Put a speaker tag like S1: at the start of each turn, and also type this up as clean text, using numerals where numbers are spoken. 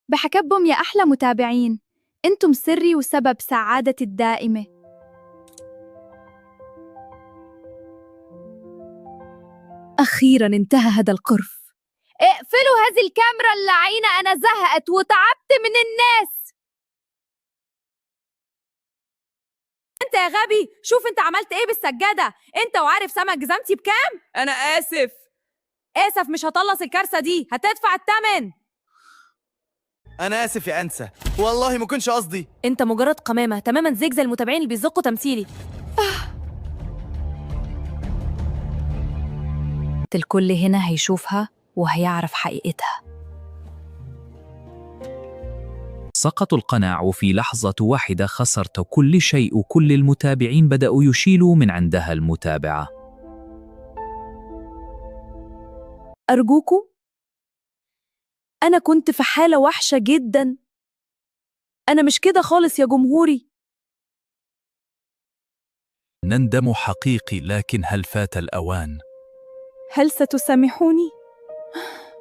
S1: بحكبهم يا أحلى متابعين، أنتم سري وسبب سعادتي الدائمة.
S2: أخيراً انتهى هذا القرف.
S1: اقفلوا هذه الكاميرا اللعينة، أنا زهقت وتعبت من الناس.
S2: أنت يا غبي، شوف أنت عملت إيه بالسجادة. أنت وعارف سمك جزمتي بكام؟
S3: أنا آسف.
S2: آسف مش هطلص الكارثة دي، هتدفع الثمن.
S4: أنا آسف يا أنسة، والله ما كنش قصدي.
S2: أنت مجرد قمامة تماماً زيك زي المتابعين اللي بيزقوا تمثيلي. الكل هنا هيشوفها وهيعرف حقيقتها.
S5: سقط القناع، وفي لحظة واحدة خسرت كل شيء، وكل المتابعين بدأوا يشيلوا من عندها المتابعة.
S2: أرجوكوا، أنا كنت في حالة وحشة جداً. أنا مش كده خالص يا جمهوري.
S5: نندم حقيقي، لكن هل فات الأوان؟
S2: هل ستسامحوني؟